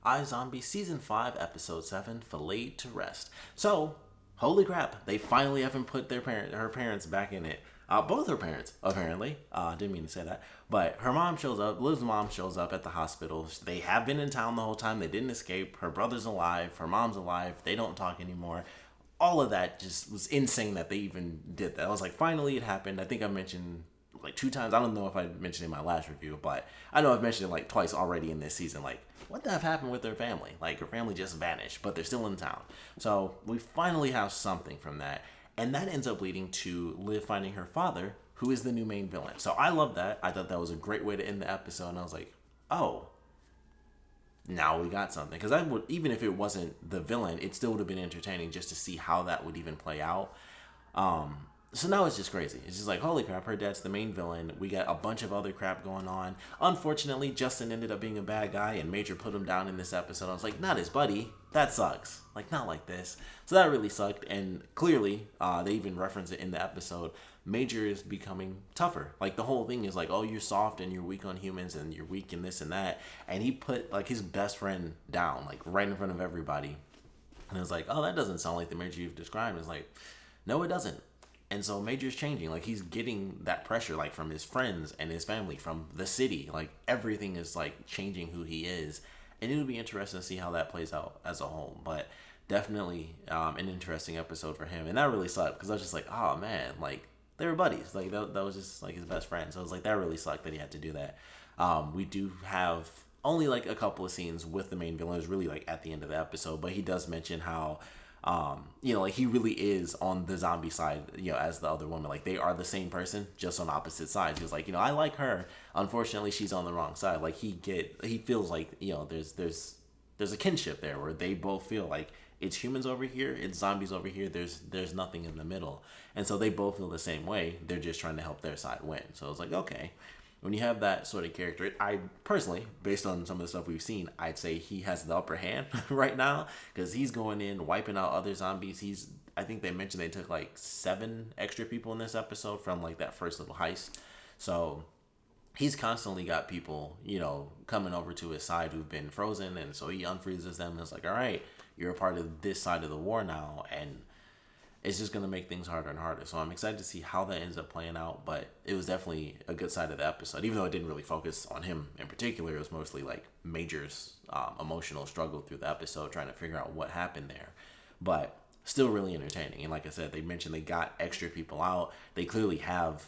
iZombie Season 5, Episode 7, Filleted to Rest. So, holy crap, they finally haven't put her parents back in it. Both her parents, apparently. Didn't mean to say that. But her mom shows up, Liv's mom shows up at the hospital. They have been in town the whole time. They didn't escape. Her brother's alive. Her mom's alive. They don't talk anymore. All of that just was insane that they even did that. I was like, finally it happened. I think I mentioned like 2 times. I don't know if I mentioned it in my last review, but I know I've mentioned it like twice already in this season. Like, what the heck happened with their family? Like, her family just vanished, but they're still in town. So we finally have something from that. And that ends up leading to Liv finding her father, who is the new main villain. So I love that. I thought that was a great way to end the episode. And I was like, oh, now we got something. Because I would, even if it wasn't the villain, it still would have been entertaining just to see how that would even play out. So now it's just crazy. It's just like, holy crap, her dad's the main villain. We got a bunch of other crap going on. Unfortunately, Justin ended up being a bad guy, and Major put him down in this episode. I was like, not his buddy. That sucks. Like, not like this. So that really sucked. And clearly, they even reference it in the episode. Major is becoming tougher. Like, the whole thing is like, oh, you're soft and you're weak on humans and you're weak in this and that. And he put, like, his best friend down, like, right in front of everybody. And it was like, oh, that doesn't sound like the Major you've described. It's like, no, it doesn't. And so Major's changing. Like, he's getting that pressure, like, from his friends and his family, from the city. Like, everything is, like, changing who he is. And it'll be interesting to see how that plays out as a whole. But definitely an interesting episode for him. And that really sucked because I was just like, oh, man, like, they were buddies. Like, that was just, like, his best friend. So I was like, that really sucked that he had to do that. We do have only, like, a couple of scenes with the main villain. It was really, like, at the end of the episode. But he does mention how like, he really is on the zombie side, as the other woman. Like, they are the same person, just on opposite sides. He was like, I like her. Unfortunately, she's on the wrong side. Like, he feels like, there's a kinship there where they both feel like it's humans over here, it's zombies over here. There's nothing in the middle. And so they both feel the same way. They're just trying to help their side win. So it's like, okay. When you have that sort of character, I personally, based on some of the stuff we've seen, I'd say he has the upper hand right now because he's going in, wiping out other zombies. I think they mentioned they took like 7 extra people in this episode from like that first little heist. So he's constantly got people, coming over to his side who've been frozen. And so he unfreezes them and is like, all right, you're a part of this side of the war now. And it's just going to make things harder and harder. So I'm excited to see how that ends up playing out. But it was definitely a good side of the episode. Even though it didn't really focus on him in particular, it was mostly like Major's emotional struggle through the episode, trying to figure out what happened there. But still really entertaining. And like I said, they mentioned they got extra people out. They clearly have,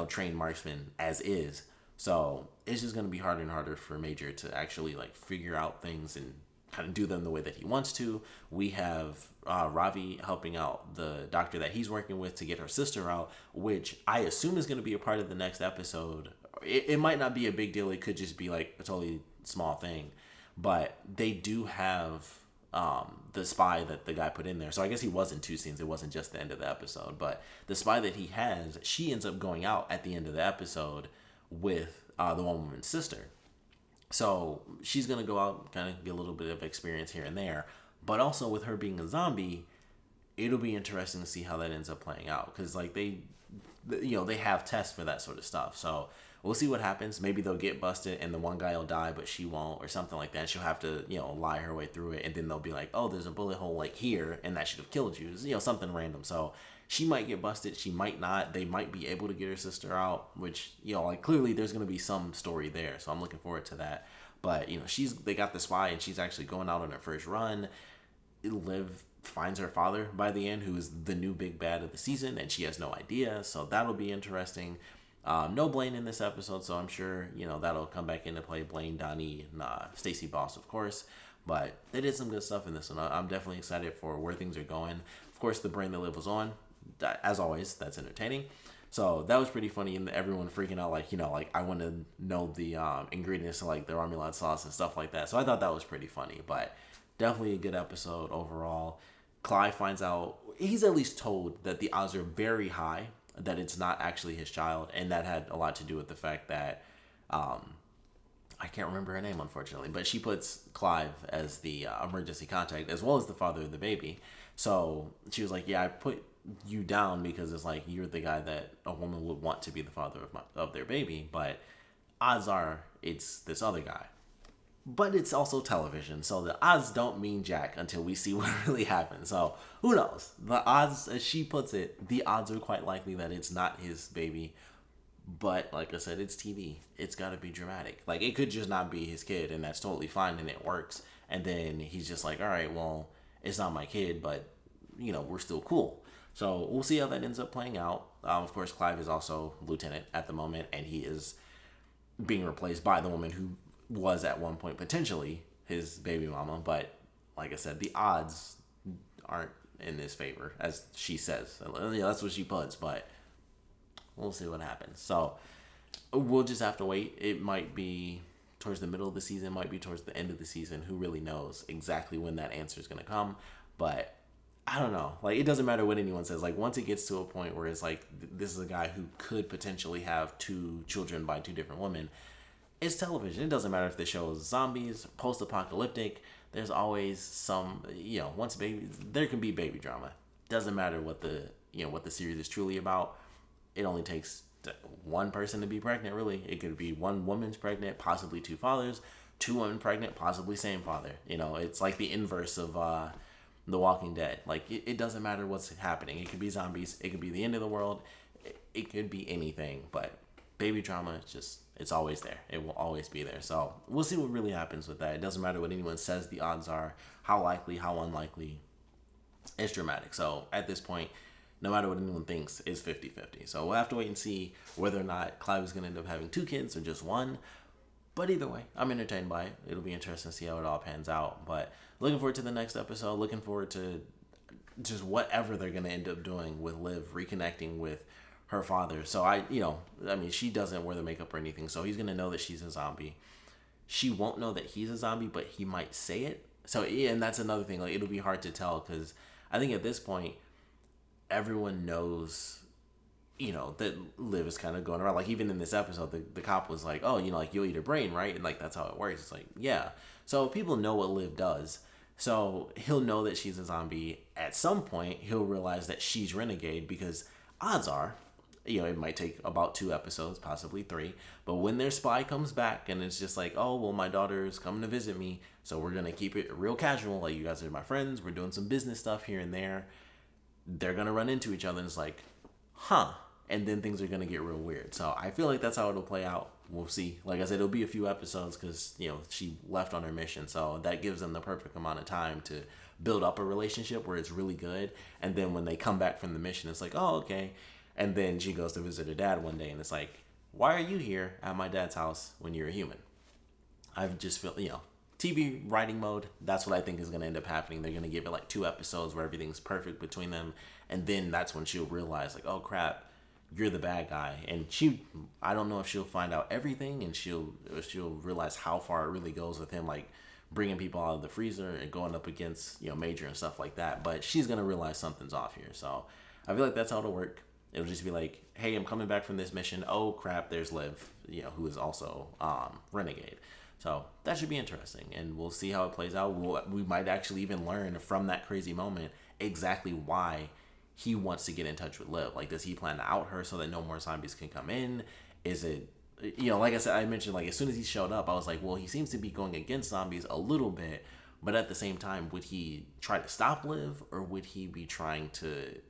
trained marksmen as is. So it's just going to be harder and harder for Major to actually like figure out things and kind of do them the way that he wants to. We have Ravi helping out the doctor that he's working with to get her sister out, which I assume is going to be a part of the next episode. It might not be a big deal. It could just be like a totally small thing. But they do have the spy that the guy put in there. So I guess he was in 2 scenes. It wasn't just the end of the episode. But the spy that he has, she ends up going out at the end of the episode with the one woman's sister. So she's going to go out, kind of get a little bit of experience here and there. But also with her being a zombie, it'll be interesting to see how that ends up playing out. Because like they have tests for that sort of stuff. So we'll see what happens. Maybe they'll get busted and the one guy will die, but she won't, or something like that. She'll have to, lie her way through it. And then they'll be like, oh, there's a bullet hole like here and that should have killed you. Something random. So she might get busted. She might not. They might be able to get her sister out, which, like clearly there's going to be some story there. So I'm looking forward to that. But, they got the spy and she's actually going out on her first run. Liv finds her father by the end, who is the new big bad of the season, and she has no idea. So that'll be interesting. No Blaine in this episode, so I'm sure, that'll come back into play. Blaine, Don.E, and Stacy Boss, of course. But they did some good stuff in this one. I'm definitely excited for where things are going. Of course, the brain that Liv was on, as always, that's entertaining. So that was pretty funny, and everyone freaking out, like I want to know the ingredients to like the remoulade sauce and stuff like that. So I thought that was pretty funny, but definitely a good episode overall. Clive finds out, he's at least told that the odds are very high that it's not actually his child, and that had a lot to do with the fact that I can't remember her name, unfortunately, but she puts Clive as the emergency contact as well as the father of the baby. So she was like, yeah, I put you down because it's like you're the guy that a woman would want to be the father of their baby, but odds are it's this other guy. but it's also television, so the odds don't mean jack until we see what really happens. So who knows? The odds, as she puts it, the odds are quite likely that it's not his baby. But like I said, it's TV. It's got to be dramatic. Like, it could just not be his kid, and that's totally fine, and it works. And then he's just like, all right, well, it's not my kid, but we're still cool. So we'll see how that ends up playing out. Of course, Clive is also lieutenant at the moment, and he is being replaced by the woman who was at one point potentially his baby mama. But like I said, the odds aren't in his favor, as she says. That's what she puts, but we'll see what happens. So we'll just have to wait. It might be towards the middle of the season, might be towards the end of the season. Who really knows exactly when that answer is going to come? But I don't know. Like, it doesn't matter what anyone says. Like, once it gets to a point where it's like, this is a guy who could potentially have two children by two different women, it's television. It doesn't matter if the show is zombies, post-apocalyptic. There's always some, once baby, there can be baby drama. Doesn't matter what the series is truly about. It only takes one person to be pregnant, really. It could be one woman's pregnant, possibly two fathers, two women pregnant, possibly same father. It's like the inverse of The Walking Dead. Like, it doesn't matter what's happening. It could be zombies. It could be the end of the world. It could be anything. But baby drama, it's always there. It will always be there. So we'll see what really happens with that. It doesn't matter what anyone says the odds are, how likely, how unlikely. It's dramatic. So at this point, no matter what anyone thinks, it's 50-50. So we'll have to wait and see whether or not Clive is going to end up having two kids or just one. But either way, I'm entertained by it. It'll be interesting to see how it all pans out. But looking forward to the next episode. Looking forward to just whatever they're going to end up doing with Liv reconnecting with her father. So she doesn't wear the makeup or anything. So he's going to know that she's a zombie. She won't know that he's a zombie, but he might say it. So, yeah, and that's another thing. Like, it'll be hard to tell because I think at this point, everyone knows, that Liv is kind of going around. Like, even in this episode, the cop was like, oh, like, you'll eat her brain, right? And, like, that's how it works. It's like, yeah. So people know what Liv does. So he'll know that she's a zombie. At some point, he'll realize that she's renegade because odds are, it might take about 2 episodes, possibly 3. But when their spy comes back and it's just like, oh, well, my daughter's coming to visit me, so we're going to keep it real casual. Like, you guys are my friends. We're doing some business stuff here and there. They're going to run into each other and it's like, huh. And then things are going to get real weird. So I feel like that's how it'll play out. We'll see. Like I said, it'll be a few episodes because, she left on her mission. So that gives them the perfect amount of time to build up a relationship where it's really good. And then when they come back from the mission, it's like, oh, okay. And then she goes to visit her dad one day and it's like, why are you here at my dad's house when you're a human? I just feel, TV writing mode, that's what I think is going to end up happening. They're going to give it like 2 episodes where everything's perfect between them. And then that's when she'll realize like, oh crap, you're the bad guy. And I don't know if she'll find out everything and she'll realize how far it really goes with him, like bringing people out of the freezer and going up against, Major and stuff like that. But she's going to realize something's off here. So I feel like that's how it'll work. It'll just be like, hey, I'm coming back from this mission. Oh crap, there's Liv, who is also renegade. So that should be interesting, and we'll see how it plays out. We might actually even learn from that crazy moment exactly why he wants to get in touch with Liv. Like, does he plan to out her so that no more zombies can come in? Is it, like I said, I mentioned, like, as soon as he showed up, I was like, well, he seems to be going against zombies a little bit, but at the same time, would he try to stop Liv, or would he be trying to,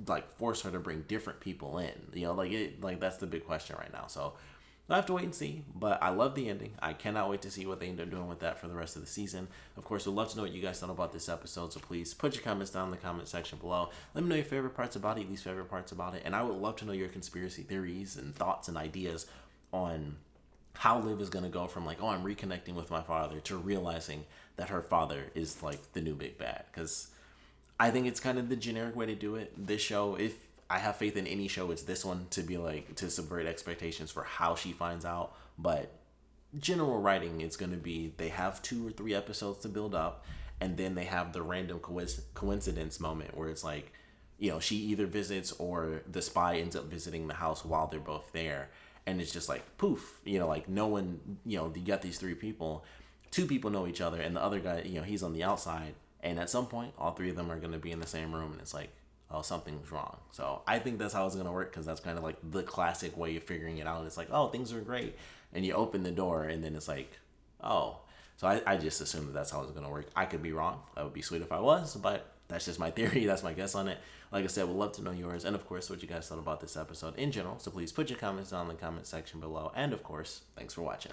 like, force her to bring different people in? Like that's the big question right now. So I have to wait and see, but I love the ending. I cannot wait to see what they end up doing with that for the rest of the season. Of course, we'd love to know what you guys thought about this episode, so please put your comments down in the comment section below. Let me know your favorite parts about it, least favorite parts about it, and I would love to know your conspiracy theories and thoughts and ideas on how Liv is going to go from like, oh, I'm reconnecting with my father, to realizing that her father is like the new big bad. Because I think it's kind of the generic way to do it. This show, if I have faith in any show, it's this one, to be like, to subvert expectations for how she finds out. But general writing, it's going to be, they have 2 or 3 episodes to build up, and then they have the random coincidence moment where it's like, she either visits or the spy ends up visiting the house while they're both there, and it's just like poof, like no one, you got these 3 people, 2 people know each other, and the other guy, he's on the outside, and at some point all 3 of them are going to be in the same room, and it's like, oh, something's wrong. So I think that's how it's going to work, because that's kind of like the classic way of figuring it out. It's like, oh, things are great. And you open the door, and then it's like, oh, So I just assumed that that's how it was going to work. I could be wrong. That would be sweet if I was, but that's just my theory. That's my guess on it. Like I said, we'd love to know yours, and of course, what you guys thought about this episode in general. So please put your comments down in the comment section below. And of course, thanks for watching.